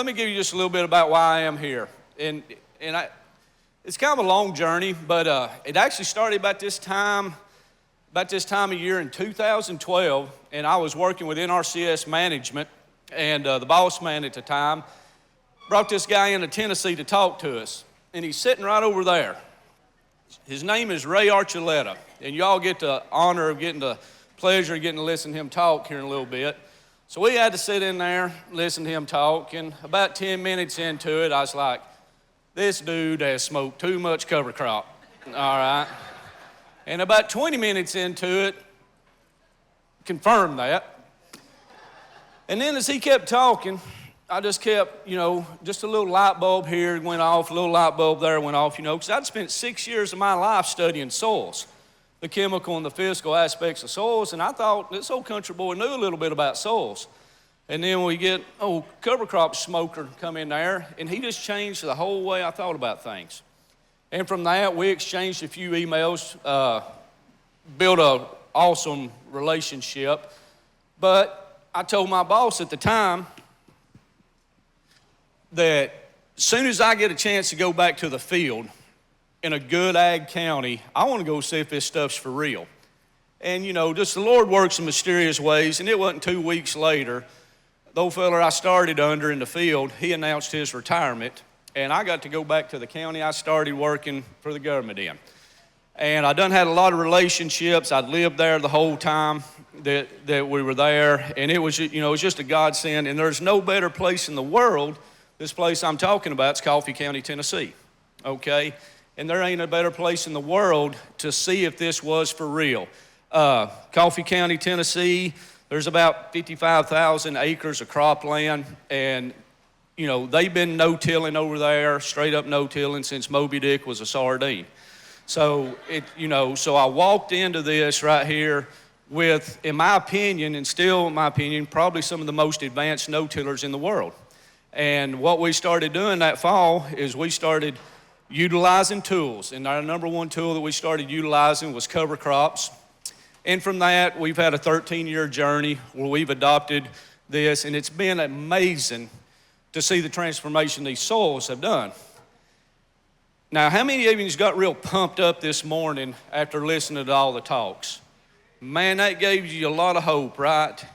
let me give you just a little bit about why I am here. It's kind of a long journey, but it actually started about this time of year in 2012, and I was working with NRCS management, and the boss man at the time brought this guy into Tennessee to talk to us, and he's sitting right over there. His name is Ray Archuleta, and y'all get the honor of getting the pleasure of getting to listen to him talk here in a little bit. So we had to sit in there, listen to him talk, and about 10 minutes into it, I was like, this dude has smoked too much cover crop, all right? And about 20 minutes into it, confirmed that. And then as he kept talking, I just kept, just a little light bulb here went off, a little light bulb there went off, because I'd spent 6 years of my life studying soils, the chemical and the physical aspects of soils, and I thought this old country boy knew a little bit about soils. And then we get old cover crop smoker come in there, and he just changed the whole way I thought about things. And from that, we exchanged a few emails, built an awesome relationship. But I told my boss at the time that as soon as I get a chance to go back to the field in a good ag county, I want to go see if this stuff's for real. And, just the Lord works in mysterious ways, and it wasn't 2 weeks later, the old fella I started under in the field, he announced his retirement, and I got to go back to the county I started working for the government in. And I done had a lot of relationships. I'd lived there the whole time that we were there, and it was, it was just a godsend, and there's no better place in the world. This place I'm talking about is Coffee County, Tennessee, okay? And there ain't a better place in the world to see if this was for real. Coffee County, Tennessee, there's about 55,000 acres of cropland, and, they've been no-tilling over there, straight up no-tilling since Moby Dick was a sardine. So, so I walked into this right here with, in my opinion, and still in my opinion, probably some of the most advanced no-tillers in the world. And what we started doing that fall is we started utilizing tools. And our number one tool that we started utilizing was cover crops. And from that, we've had a 13-year journey where we've adopted this, and it's been amazing to see the transformation these soils have done. Now, how many of you got real pumped up this morning after listening to all the talks? Man, that gave you a lot of hope, right?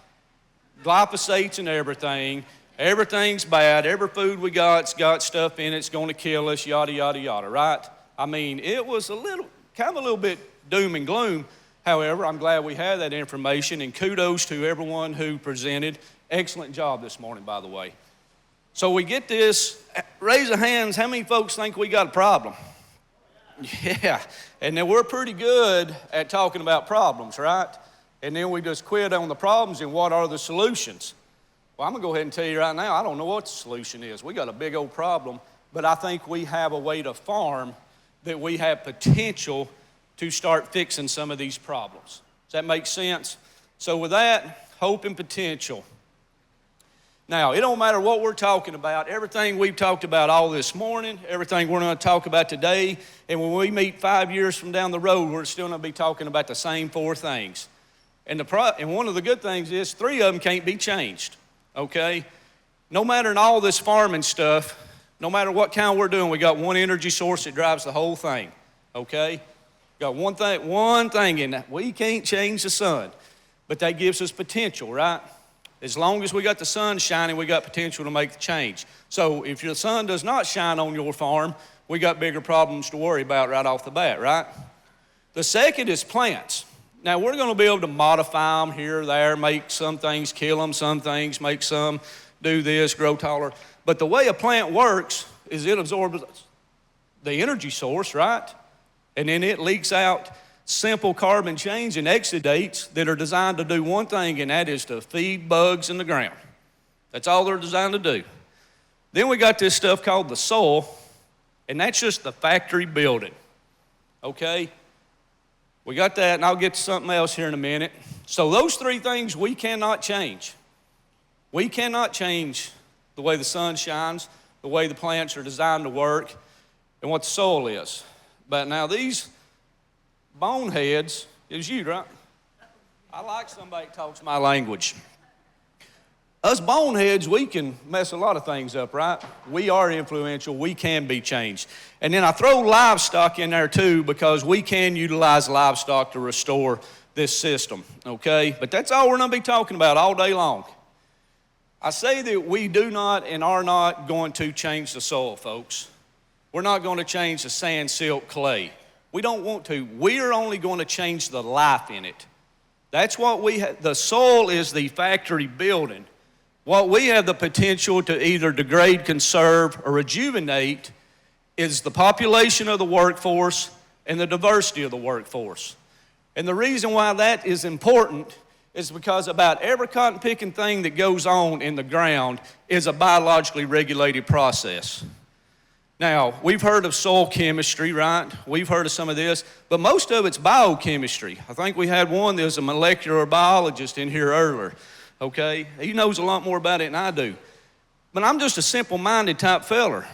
Glyphosates and everything. Everything's bad. Every food we got's got stuff in it. It's going to kill us, yada, yada, yada, right? I mean, it was a little bit doom and gloom. However, I'm glad we had that information, and kudos to everyone who presented. Excellent job this morning, by the way. So we get this, raise of hands, how many folks think we got a problem? Yeah, and then we're pretty good at talking about problems, right? And then we just quit on the problems, and what are the solutions? Well, I'm going to go ahead and tell you right now, I don't know what the solution is. We got a big old problem, but I think we have a way to farm that we have potential to start fixing some of these problems. Does that make sense? So with that, hope and potential. Now, it don't matter what we're talking about, everything we've talked about all this morning, everything we're going to talk about today, and when we meet 5 years from down the road, we're still going to be talking about the same 4 things. And one of the good things is 3 of them can't be changed, okay? No matter in all this farming stuff, no matter what kind we're doing, we got one energy source that drives the whole thing, okay? Got one thing in that. We can't change the sun, but that gives us potential, right? As long as we got the sun shining, we got potential to make the change. So if your sun does not shine on your farm, we got bigger problems to worry about right off the bat, right? The second is plants. Now, we're going to be able to modify them here or there, make some things kill them, some things make some do this, grow taller. But the way a plant works is it absorbs the energy source, right? And then it leaks out simple carbon chains and exudates that are designed to do one thing, and that is to feed bugs in the ground. That's all they're designed to do. Then we got this stuff called the soil, and that's just the factory building, okay? We got that, and I'll get to something else here in a minute. So those 3 things we cannot change. We cannot change the way the sun shines, the way the plants are designed to work, and what the soil is. But now these boneheads, it was you, right? I like somebody that talks my language. Us boneheads, we can mess a lot of things up, right? We are influential. We can be changed. And then I throw livestock in there too, because we can utilize livestock to restore this system, okay? But that's all we're going to be talking about all day long. I say that we do not and are not going to change the soil, folks. We're not going to change the sand, silt, clay. We don't want to. We are only going to change the life in it. That's what we have. The soil is the factory building. What we have the potential to either degrade, conserve, or rejuvenate is the population of the workforce and the diversity of the workforce. And the reason why that is important is because about every cotton picking thing that goes on in the ground is a biologically regulated process. Now, we've heard of soil chemistry, right? We've heard of some of this, but most of it's biochemistry. I think we had one that was a molecular biologist in here earlier, okay? He knows a lot more about it than I do. But I'm just a simple-minded type feller.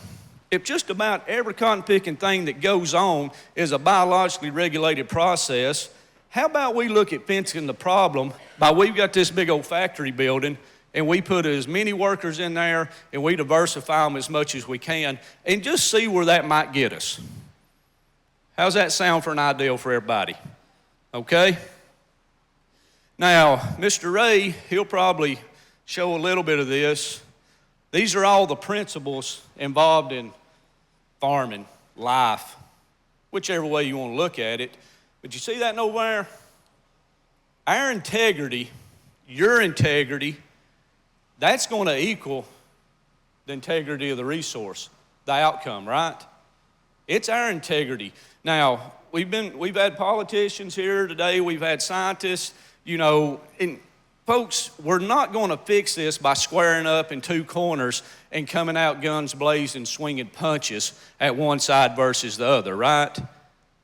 If just about every cotton picking thing that goes on is a biologically regulated process, how about we look at fixing the problem by we've got this big old factory building and we put as many workers in there and we diversify them as much as we can and just see where that might get us. How's that sound for an ideal for everybody? Okay? Now, Mr. Ray, he'll probably show a little bit of this. These are all the principles involved in farming, life, whichever way you want to look at it. But you see that over there? Our integrity, your integrity, that's going to equal the integrity of the resource, the outcome, right? It's our integrity. Now, we've had politicians here today, we've had scientists, you know, and folks, we're not going to fix this by squaring up in two corners and coming out guns blazing, swinging punches at one side versus the other, right?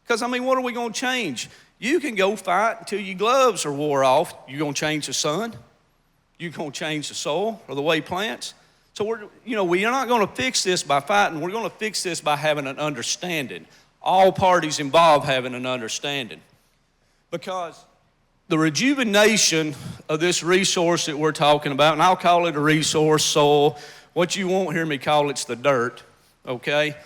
Because, I mean, what are we going to change? You can go fight until your gloves are wore off. You going to change the sun? You going to change the soil or the way plants? So we are not going to fix this by fighting. We're going to fix this by having an understanding. All parties involved having an understanding. Because the rejuvenation of this resource that we're talking about, and I'll call it a resource, soil, what you won't hear me call it's the dirt, okay?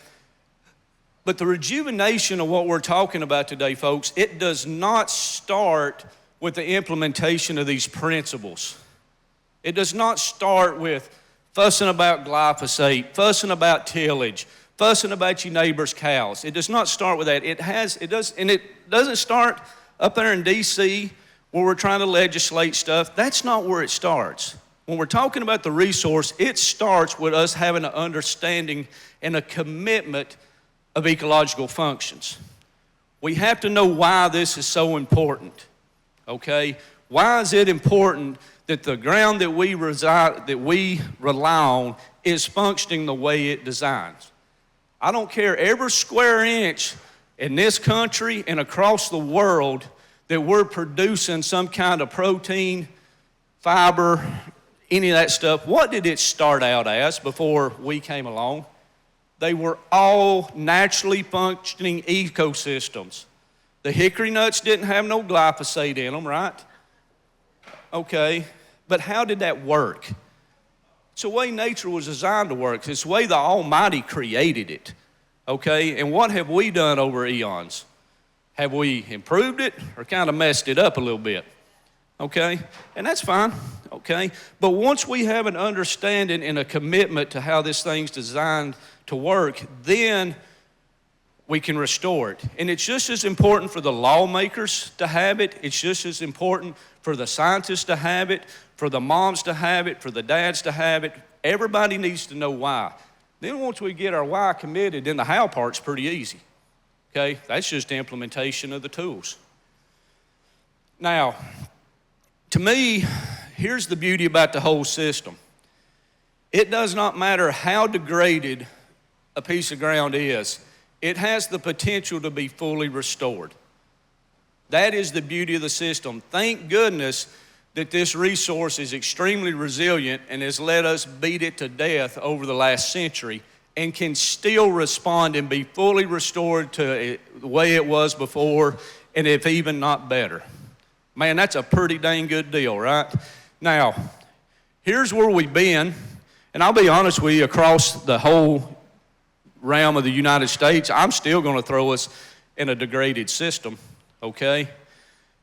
But the rejuvenation of what we're talking about today, folks, it does not start with the implementation of these principles. It does not start with fussing about glyphosate, fussing about tillage, fussing about your neighbor's cows. It does not start with that. It doesn't start up there in D.C. where we're trying to legislate stuff. That's not where it starts. When we're talking about the resource, it starts with us having an understanding and a commitment of ecological functions. We have to know why this is so important, okay? Why is it important that the ground that we rely on is functioning the way it designs? I don't care every square inch in this country and across the world that we're producing some kind of protein, fiber, any of that stuff. What did it start out as before we came along? They were all naturally functioning ecosystems. The hickory nuts didn't have no glyphosate in them, right? Okay, but how did that work? It's the way nature was designed to work. It's the way the Almighty created it, okay? And what have we done over eons? Have we improved it or kind of messed it up a little bit? Okay, and that's fine, okay? But once we have an understanding and a commitment to how this thing's designed to work, then we can restore it. And it's just as important for the lawmakers to have it. It's just as important for the scientists to have it, for the moms to have it, for the dads to have it. Everybody needs to know why. Then once we get our why committed, then the how part's pretty easy. Okay, that's just the implementation of the tools. Now, to me, here's the beauty about the whole system. It does not matter how degraded a piece of ground is, it has the potential to be fully restored. That is the beauty of the system. Thank goodness that this resource is extremely resilient and has let us beat it to death over the last century and can still respond and be fully restored to the way it was before, and if even not better. Man, that's a pretty dang good deal, right? Now, Here's where we've been, and I'll be honest with you, across the whole realm of the United States, I'm still going to throw us in a degraded system, okay?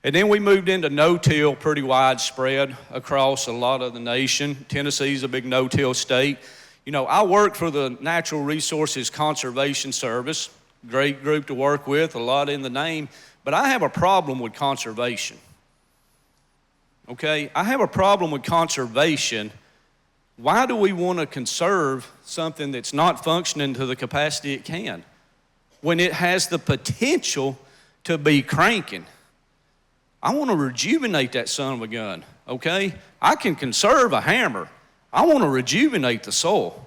And then we moved into no-till pretty widespread across a lot of the nation. Tennessee's a big no-till state. You know, I work for the Natural Resources Conservation Service, great group to work with, a lot in the name, but I have a problem with conservation, okay? I have a problem with conservation. Why do we want to conserve something that's not functioning to the capacity it can when it has the potential to be cranking? I want to rejuvenate that son of a gun, okay? I can conserve a hammer. I want to rejuvenate the soil.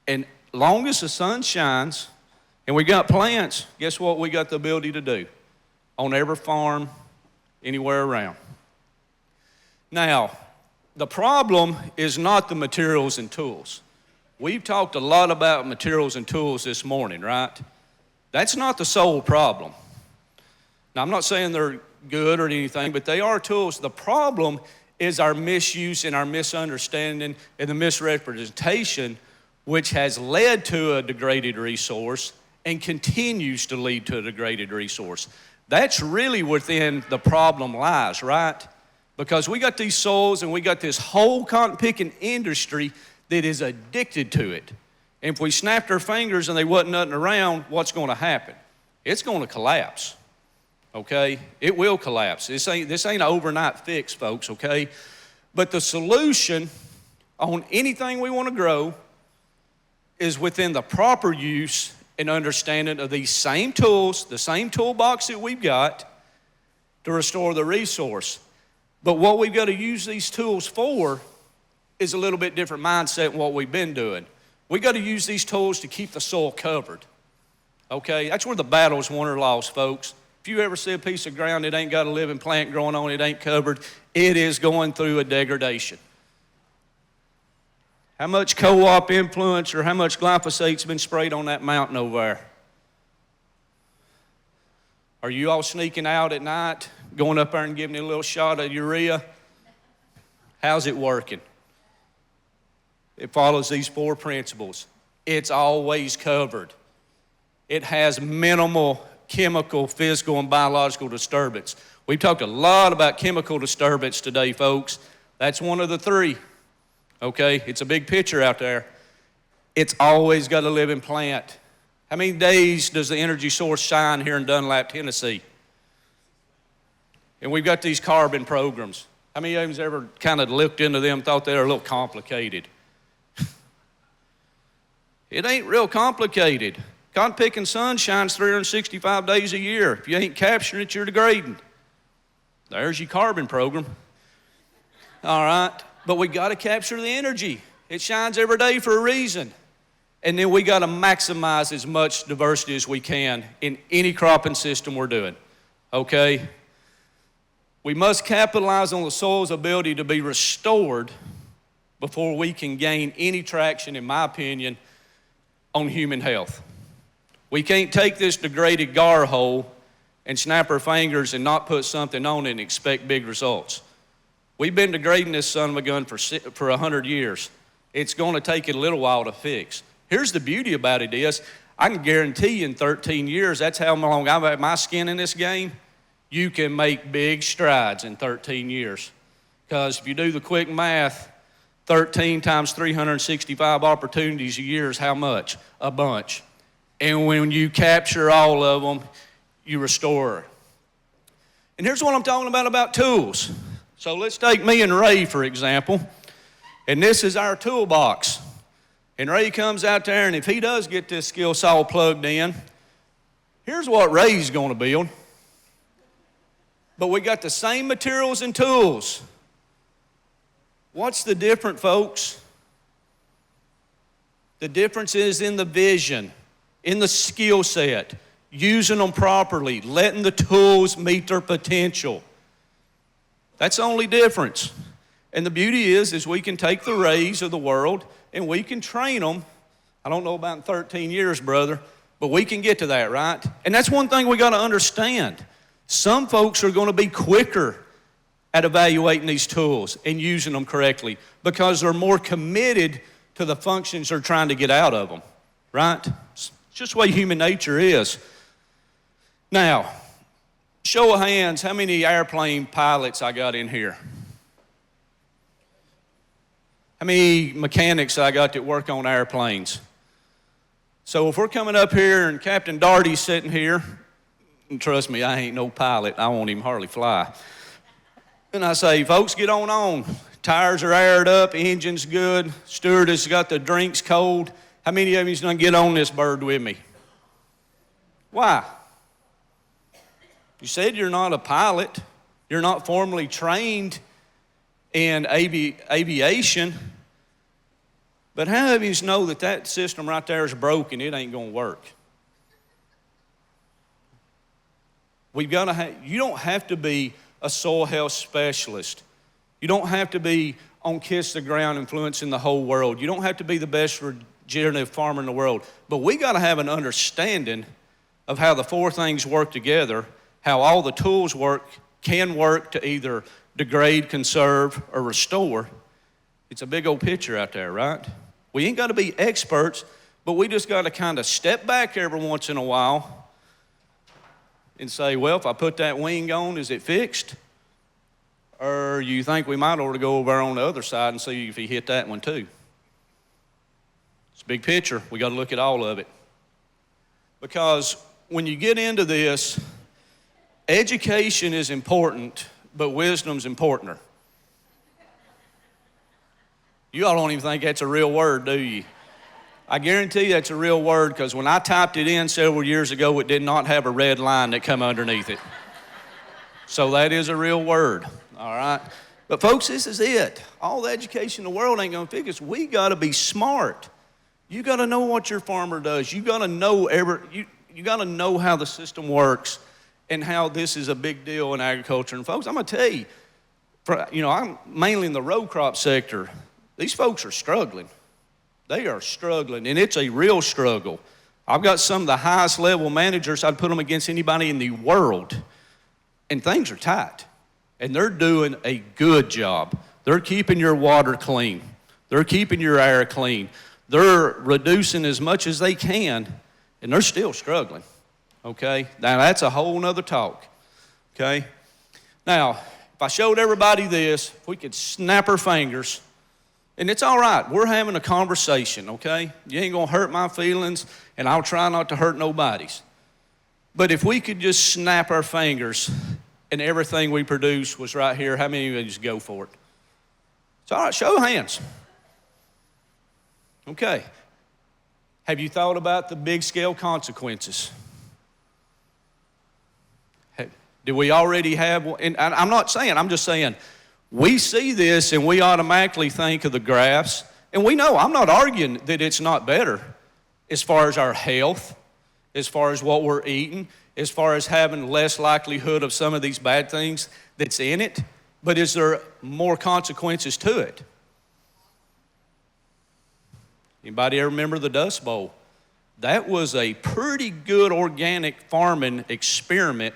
And long as the sun shines and we got plants, guess what we got the ability to do on every farm, anywhere around. Now, the problem is not the materials and tools. We've talked a lot about materials and tools this morning, right? That's not the sole problem. Now, I'm not saying they're good or anything, but they are tools. The problem is our misuse and our misunderstanding and the misrepresentation, which has led to a degraded resource and continues to lead to a degraded resource. That's really within the problem lies, right? Because we got these soils and we got this whole cotton picking industry that is addicted to it. And if we snapped our fingers and they wasn't nothing around, what's going to happen? It's going to collapse, okay? It will collapse. This ain't an overnight fix, folks, okay? But the solution on anything we want to grow is within the proper use and understanding of these same tools, the same toolbox that we've got to restore the resource. But what we've got to use these tools for is a little bit different mindset than what we've been doing. We've got to use these tools to keep the soil covered, okay? That's where the battle's won or lost, folks. If you ever see a piece of ground that ain't got a living plant growing on it, ain't covered, it is going through a degradation. How much co-op influence or how much glyphosate's been sprayed on that mountain over there? Are you all sneaking out at night, going up there and giving it a little shot of urea? How's it working? It follows these 4 principles. It's always covered. It has minimal chemical, physical, and biological disturbance. We've talked a lot about chemical disturbance today, folks. That's one of the 3. Okay, it's a big picture out there. It's always got a living plant. How many days does the energy source shine here in Dunlap, Tennessee? And we've got these carbon programs. How many of you's ever kind of looked into them, thought they were a little complicated? It ain't real complicated. Cotton picking sun shines 365 days a year. If you ain't capturing it, you're degrading. There's your carbon program. All right. But we got to capture the energy. It shines every day for a reason. And then we got to maximize as much diversity as we can in any cropping system we're doing, okay? We must capitalize on the soil's ability to be restored before we can gain any traction, in my opinion, on human health. We can't take this degraded gar hole and snap our fingers and not put something on it and expect big results. We've been degrading this son of a gun for 100 years. It's going to take it a little while to fix. Here's the beauty about it is, I can guarantee you in 13 years, that's how long I've had my skin in this game, you can make big strides in 13 years. Because if you do the quick math, 13 times 365 opportunities a year is how much? A bunch. And when you capture all of them, you restore. And here's what I'm talking about tools. So let's take me and Ray, for example, and this is our toolbox. And Ray comes out there, and if he does get this skill saw plugged in, here's what Ray's going to build. But we got the same materials and tools. What's the difference, folks? The difference is in the vision, in the skill set, using them properly, letting the tools meet their potential. That's the only difference. And the beauty is we can take the Rays of the world and we can train them. I don't know about in 13 years, brother, but we can get to that, right? And that's one thing we got to understand. Some folks are going to be quicker at evaluating these tools and using them correctly because they're more committed to the functions they're trying to get out of them, right? It's just the way human nature is. Now, show of hands, how many airplane pilots I got in here? How many mechanics I got that work on airplanes? So if we're coming up here and Captain Daugherty's sitting here, and trust me, I ain't no pilot. I won't even hardly fly. And I say, folks, get on. Tires are aired up, engine's good, steward has got the drinks cold. How many of you's gonna get on this bird with me? Why? You said you're not a pilot. You're not formally trained in aviation. But how of you know that that system right there is broken? It ain't gonna work. You don't have to be a soil health specialist. You don't have to be on Kiss the Ground influencing the whole world. You don't have to be the best regenerative farmer in the world. But we got to have an understanding of how the four things work together, how all the tools can work to either degrade, conserve, or restore. It's a big old picture out there, right? We ain't got to be experts, but we just got to kind of step back every once in a while and say, well, if I put that wing on, is it fixed? Or you think we might ought to go over on the other side and see if he hit that one too? It's a big picture. We got to look at all of it. Because when you get into this, education is important, but wisdom's importanter. You all don't even think that's a real word, do you? I guarantee that's a real word because when I typed it in several years ago, it did not have a red line that come underneath it. So that is a real word, all right? But folks, this is it. All the education in the world ain't gonna fix us. We gotta be smart. You gotta know what your farmer does. You gotta know you gotta know how the system works and how this is a big deal in agriculture. And folks, I'm gonna tell you, I'm mainly in the row crop sector. These folks are struggling. They are struggling, and it's a real struggle. I've got some of the highest level managers. I'd put them against anybody in the world, and things are tight, and they're doing a good job. They're keeping your water clean. They're keeping your air clean. They're reducing as much as they can, and they're still struggling, okay? Now, that's a whole nother talk, okay? Now, if I showed everybody this, if we could snap our fingers, and it's all right. We're having a conversation, okay? You ain't going to hurt my feelings, and I'll try not to hurt nobody's. But if we could just snap our fingers and everything we produce was right here, how many of you just go for it? It's all right. Show of hands. Okay. Have you thought about the big-scale consequences? Do we already have, and I'm not saying, I'm just saying, we see this and we automatically think of the graphs, and we know, I'm not arguing that it's not better as far as our health, as far as what we're eating, as far as having less likelihood of some of these bad things that's in it, but is there more consequences to it? Anybody ever remember the Dust Bowl? That was a pretty good organic farming experiment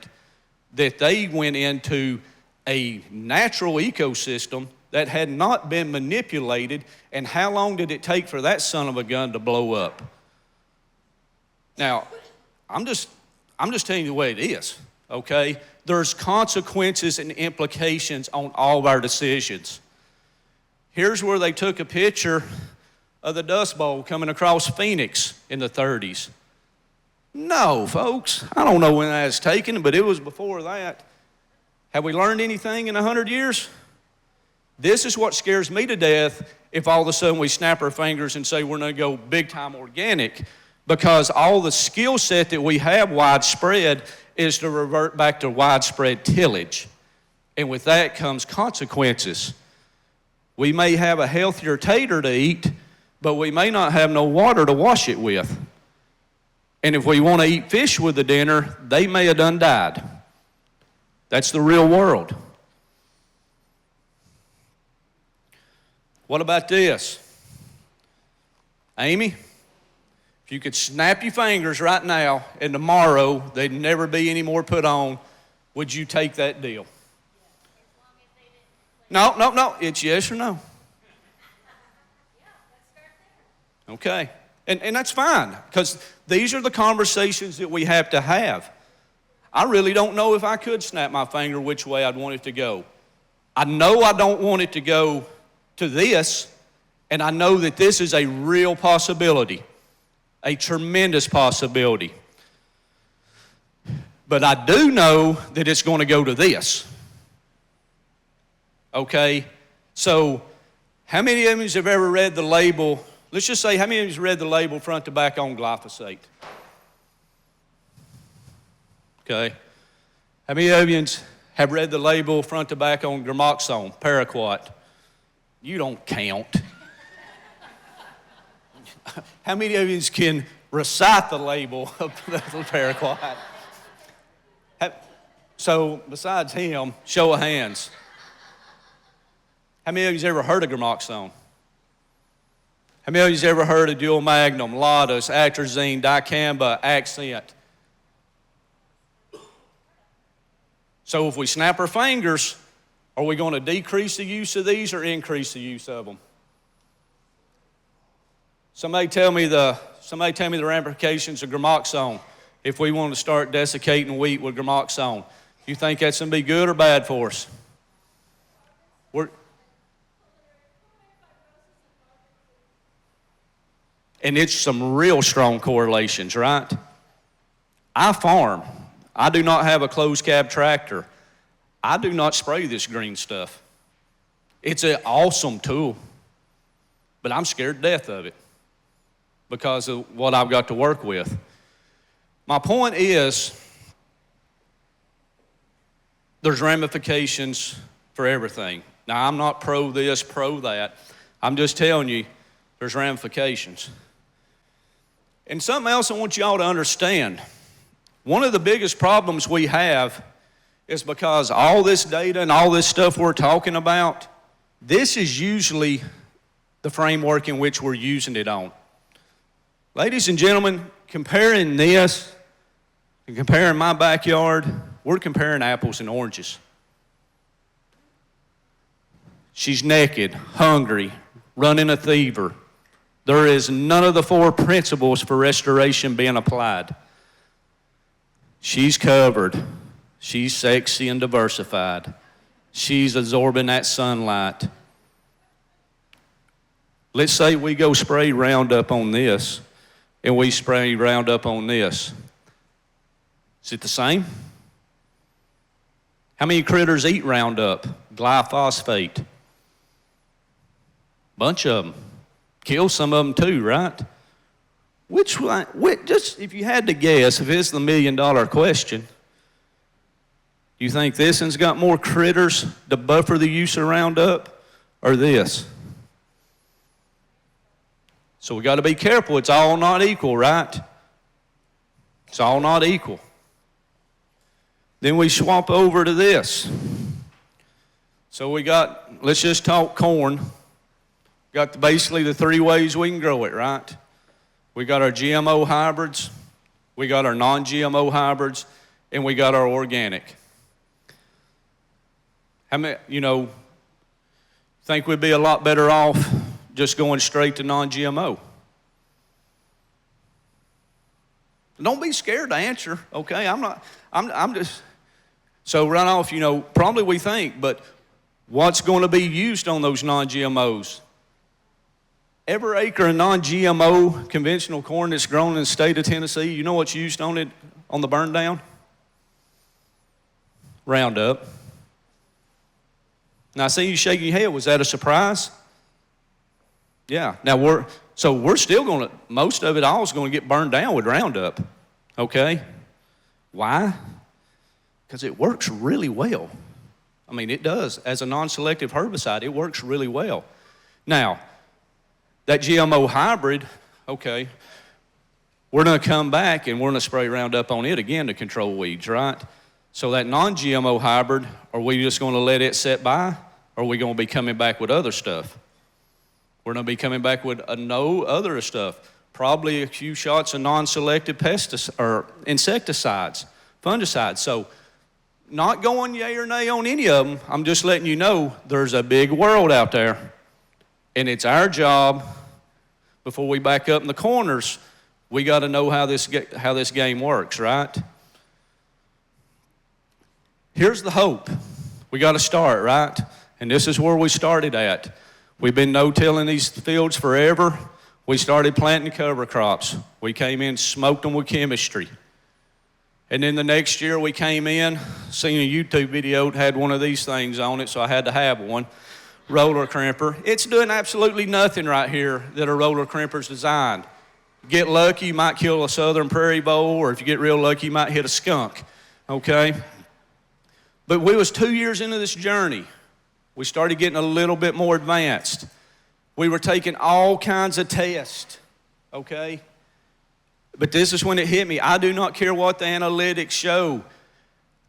that they went into a natural ecosystem that had not been manipulated, and how long did it take for that son of a gun to blow up? Now, I'm just telling you the way it is, okay? There's consequences and implications on all of our decisions. Here's where they took a picture of the Dust Bowl coming across Phoenix in the 30s. No, folks, I don't know when that was taken, but it was before that. Have we learned anything in 100 years? This is what scares me to death if all of a sudden we snap our fingers and say we're going to go big time organic, because all the skill set that we have widespread is to revert back to widespread tillage. And with that comes consequences. We may have a healthier tater to eat, but we may not have no water to wash it with. And if we want to eat fish with the dinner, they may have done died. That's the real world. What about this? Amy, if you could snap your fingers right now and tomorrow there'd never be any more put on, would you take that deal? As long as they No. It's yes or no. Okay. And that's fine, because these are the conversations that we have to have. I really don't know if I could snap my finger which way I'd want it to go. I know I don't want it to go to this, and I know that this is a real possibility, a tremendous possibility. But I do know that it's going to go to this. Okay? So, how many of you have ever read the label? Let's just say, how many of you have read the label front to back on glyphosate? Okay. How many of you have read the label front to back on gramoxone, paraquat? You don't count. How many of you can recite the label of the paraquat? So, besides him, show of hands. How many of you have ever heard of gramoxone? How many of you have ever heard of dual magnum, Lotus, atrazine, dicamba, accent? So if we snap our fingers, are we going to decrease the use of these or increase the use of them? Somebody tell me the ramifications of gramoxone if we want to start desiccating wheat with gramoxone. You think that's going to be good or bad for us? And it's some real strong correlations, right? I farm. I do not have a closed cab tractor. I do not spray this green stuff. It's an awesome tool, but I'm scared to death of it because of what I've got to work with. My point is, there's ramifications for everything. Now, I'm not pro this, pro that. I'm just telling you, there's ramifications. And something else I want y'all to understand. One of the biggest problems we have is because all this data and all this stuff we're talking about, this is usually the framework in which we're using it on. Ladies and gentlemen, comparing this and comparing my backyard, we're comparing apples and oranges. She's naked, hungry, running a fever. There is none of the 4 principles for restoration being applied. She's covered. She's sexy and diversified. She's absorbing that sunlight. Let's say we go spray Roundup on this, and we spray Roundup on this. Is it the same? How many critters eat Roundup? Glyphosate. Bunch of them. Kill some of them too, right? Which one, just if you had to guess, if it's the $1 million question, you think this one's got more critters to buffer the use of Roundup or this? So we got to be careful. It's all not equal, right? It's all not equal. Then we swap over to this. So we got, let's just talk corn. Got basically the 3 ways we can grow it, right? We got our GMO hybrids, we got our non-GMO hybrids, and we got our organic. How many, think we'd be a lot better off just going straight to non-GMO? Don't be scared to answer, okay? I'm just, so run off, probably we think, but what's going to be used on those non-GMOs? Every acre of non-GMO conventional corn that's grown in the state of Tennessee, you know what's used on it on the burn down? Roundup. Now I see you shaking your head. Was that a surprise? Yeah. Now we're still going to, most of it all is going to get burned down with Roundup. Okay? Why? Because it works really well. I mean, it does. As a non-selective herbicide, it works really well. Now, that GMO hybrid, okay, we're going to come back and we're going to spray Roundup on it again to control weeds, right? So that non-GMO hybrid, are we just going to let it set by, or are we going to be coming back with other stuff? We're going to be coming back with no other stuff. Probably a few shots of non-selective pesticides or insecticides, fungicides. So Not going yay or nay on any of them. I'm just letting you know there's a big world out there. And it's our job, before we back up in the corners, we got to know how this game works, right? Here's the hope. We got to start, right? And this is where we started at. We've been no-tilling these fields forever. We started planting cover crops. We came in, smoked them with chemistry. And then the next year we came in, seen a YouTube video, it had one of these things on it, so I had to have one. Roller crimper. It's doing absolutely nothing right here that a roller crimper's designed. Get lucky, you might kill a southern prairie vole, or if you get real lucky, you might hit a skunk, okay? But we was 2 years into this journey. We started getting a little bit more advanced. We were taking all kinds of tests, okay? But this is when it hit me. I do not care what the analytics show.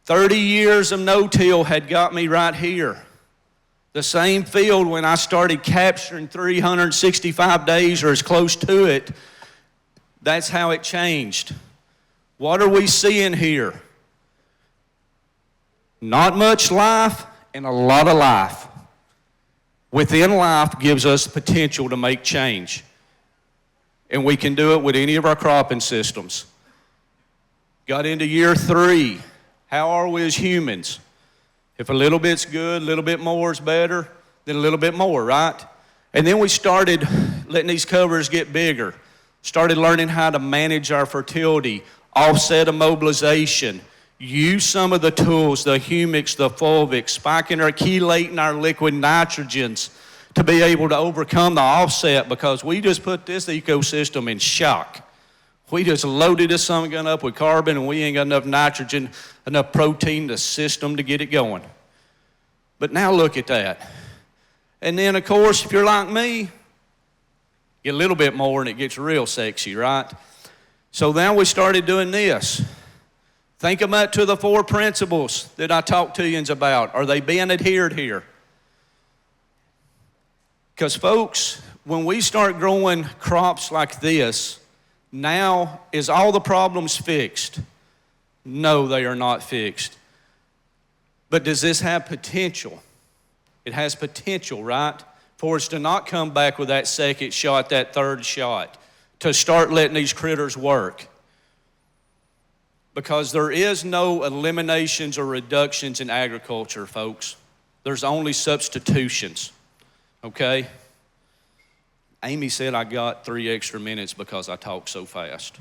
30 years of no-till had got me right here. The same field when I started capturing 365 days or as close to it, that's how it changed. What are we seeing here? Not much life and a lot of life. Within life gives us potential to make change. And we can do it with any of our cropping systems. Got into year 3. How are we as humans? If a little bit's good, a little bit more is better, then a little bit more, right? And then we started letting these covers get bigger. Started learning how to manage our fertility, offset immobilization, use some of the tools, the humics, the fulvics, spiking or chelating our liquid nitrogens to be able to overcome the offset, because we just put this ecosystem in shock. We just loaded this sun gun up with carbon and we ain't got enough nitrogen, enough protein to system to get it going. But now look at that. And then of course, if you're like me, get a little bit more and it gets real sexy, right? So now we started doing this. Think about to the 4 principles that I talked to you about. Are they being adhered here? Because folks, when we start growing crops like this, now is all the problems fixed? No, they are not fixed. But does this have potential? It has potential, right? For us to not come back with that second shot, that third shot, to start letting these critters work. Because there is no eliminations or reductions in agriculture, folks. There's only substitutions, okay? Amy said I got 3 extra minutes because I talk so fast.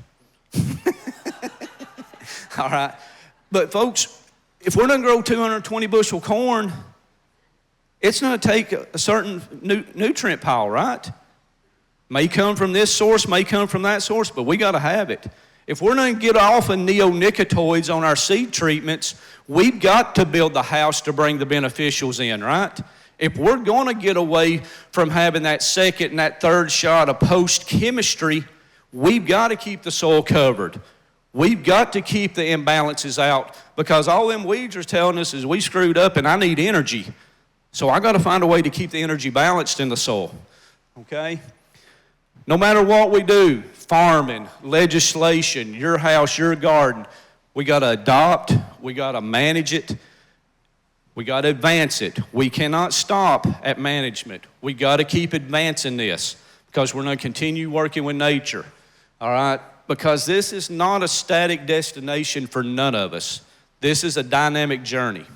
All right? But folks, if we're gonna grow 220 bushel corn, it's gonna take a certain nutrient pile, right? May come from this source, may come from that source, but we gotta have it. If we're going to get off of neonicotinoids on our seed treatments, we've got to build the house to bring the beneficials in, right? If we're going to get away from having that second and that third shot of post-chemistry, we've got to keep the soil covered. We've got to keep the imbalances out, because all them weeds are telling us is we screwed up and I need energy. So I got to find a way to keep the energy balanced in the soil, okay? No matter what we do, farming, legislation, your house, your garden, we got to adopt, we got to manage it, we got to advance it. We cannot stop at management. We got to keep advancing this, because we're going to continue working with nature, all right? Because this is not a static destination for none of us. This is a dynamic journey.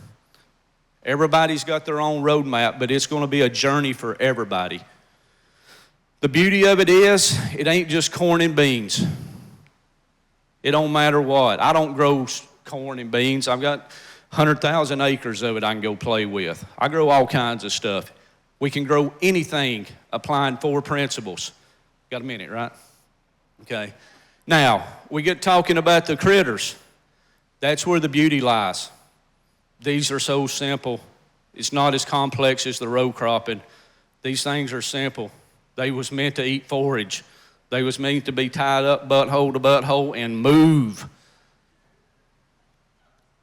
Everybody's got their own roadmap, but it's going to be a journey for everybody. The beauty of it is, it ain't just corn and beans. It don't matter what. I don't grow corn and beans. I've got 100,000 acres of it I can go play with. I grow all kinds of stuff. We can grow anything applying 4 principles. Got a minute, right? Okay. Now, we get talking about the critters. That's where the beauty lies. These are so simple. It's not as complex as the row cropping. These things are simple. They was meant to eat forage. They was meant to be tied up butthole to butthole and move.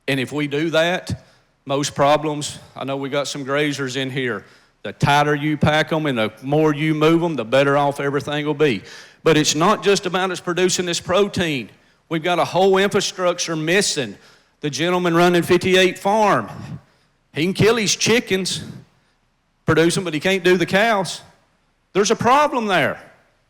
And if we do that, most problems, I know we got some grazers in here, the tighter you pack them and the more you move them, the better off everything will be. But it's not just about us producing this protein. We've got a whole infrastructure missing. The gentleman running 58 Farm, he can kill his chickens, produce them, but he can't do the cows. There's a problem there.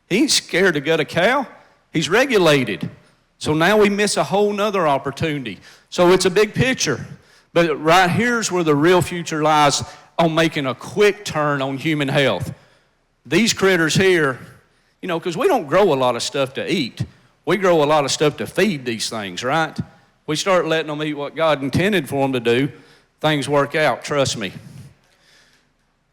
He ain't scared to gut a cow. He's regulated. So now we miss a whole nother opportunity. So it's a big picture. But right here's where the real future lies, on making a quick turn on human health. These critters here, you know, because we don't grow a lot of stuff to eat. We grow a lot of stuff to feed these things, right? We start letting them eat what God intended for them to do, things work out, trust me.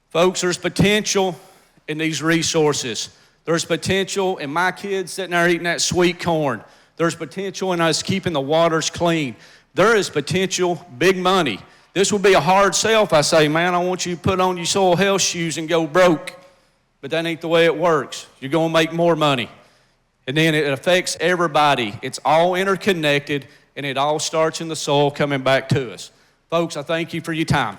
Folks, there's potential in these resources. There's potential in my kids sitting there eating that sweet corn. There's potential in us keeping the waters clean. There is potential, big money. This would be a hard sell if I say, man, I want you to put on your soil health shoes and go broke. But that ain't the way it works. You're going to make more money. And then it affects everybody. It's all interconnected, and it all starts in the soil coming back to us. Folks, I thank you for your time.